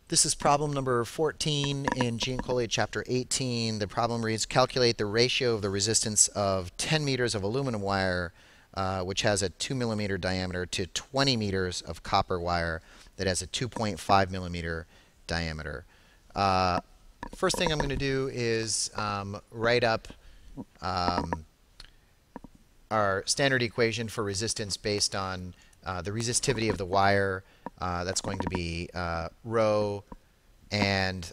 This is problem number 14 in Giancoli chapter 18. The problem reads, calculate the ratio of the resistance of 10 meters of aluminum wire, which has a 2 millimeter diameter, to 20 meters of copper wire that has a 2.5 millimeter diameter. First thing I'm going to do is write up our standard equation for resistance based on the resistivity of the wire. That's going to be rho and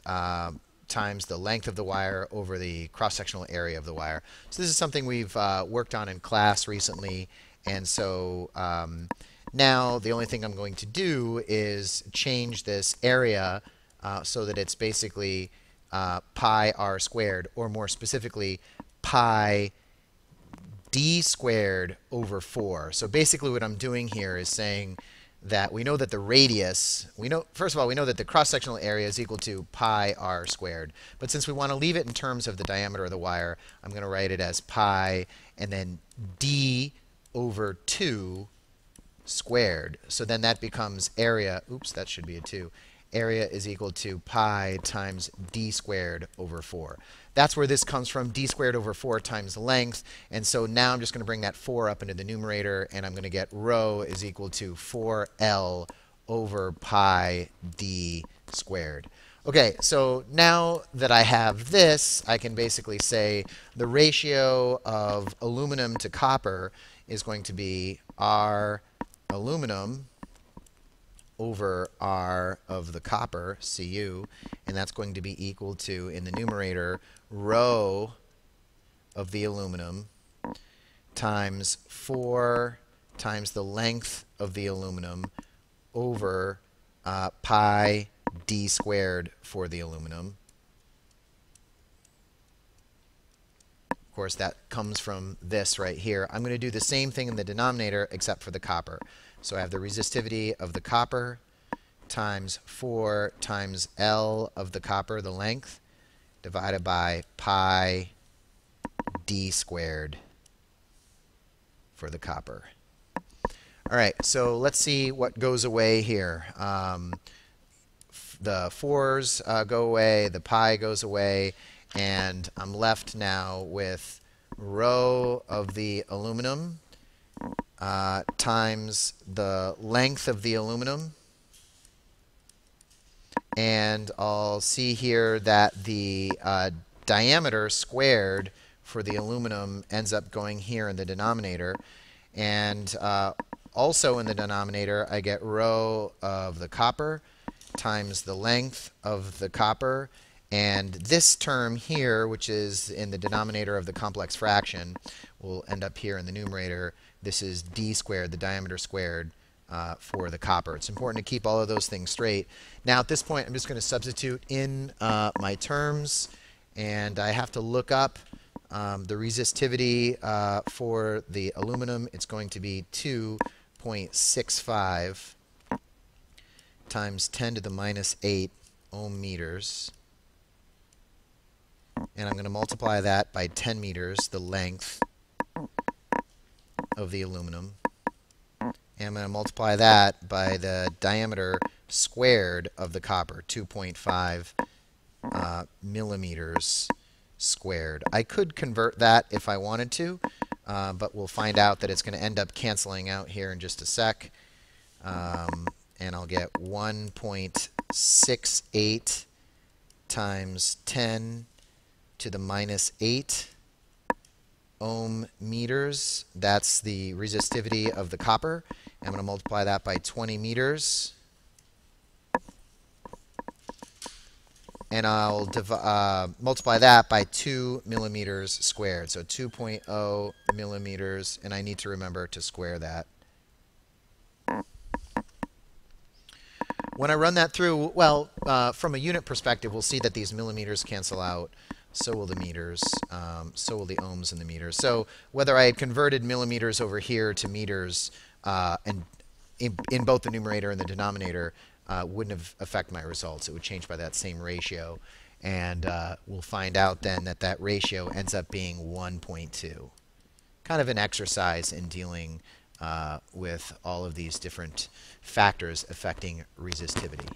times the length of the wire over the cross-sectional area of the wire. So this is something we've worked on in class recently, and so now the only thing I'm going to do is change this area so that it's basically pi r squared, or more specifically pi d squared over 4. So basically what I'm doing here is saying that we know that the radius, first of all, we know that the cross-sectional area is equal to pi r squared. But since we want to leave it in terms of the diameter of the wire, I'm going to write it as pi and then d over 2 squared. So then that becomes area, oops, that should be a 2. Area is equal to pi times d squared over 4. That's where this comes from, d squared over 4 times length. And so now I'm just going to bring that 4 up into the numerator, and I'm going to get rho is equal to 4L over pi d squared. Okay, so now that I have this, I can basically say the ratio of aluminum to copper is going to be R aluminum over R of the copper, Cu, and that's going to be equal to, in the numerator, rho of the aluminum times 4 times the length of the aluminum over pi d squared for the aluminum. Of course, that comes from this right here. I'm going to do the same thing in the denominator except for the copper. So I have the resistivity of the copper times 4 times L of the copper, the length, divided by pi d squared for the copper. All right, so let's see what goes away here. The 4s go away, the pi goes away, and I'm left now with rho of the aluminum times the length of the aluminum. And I'll see here that the diameter squared for the aluminum ends up going here in the denominator. And also in the denominator, I get rho of the copper times the length of the copper. And this term here, which is in the denominator of the complex fraction, will end up here in the numerator. This is d squared, the diameter squared, for the copper. It's important to keep all of those things straight. Now at this point, I'm just going to substitute in my terms, and I have to look up the resistivity for the aluminum. It's going to be 2.65 times 10 to the minus 8 ohm meters. And I'm going to multiply that by 10 meters, the length of the aluminum. And I'm going to multiply that by the diameter squared of the copper, 2.5 millimeters squared. I could convert that if I wanted to, but we'll find out that it's going to end up canceling out here in just a sec. And I'll get 1.68 times 10 to the minus 8 ohm meters. That's the resistivity of the copper. I'm going to multiply that by 20 meters. And I'll multiply that by 2 millimeters squared. So 2.0 millimeters. And I need to remember to square that. When I run that through, well, from a unit perspective, we'll see that these millimeters cancel out. So will the meters. So will the ohms in the meters. So whether I had converted millimeters over here to meters and in both the numerator and the denominator wouldn't have affected my results. It would change by that same ratio. And we'll find out then that that ratio ends up being 1.2. Kind of an exercise in dealing with all of these different factors affecting resistivity.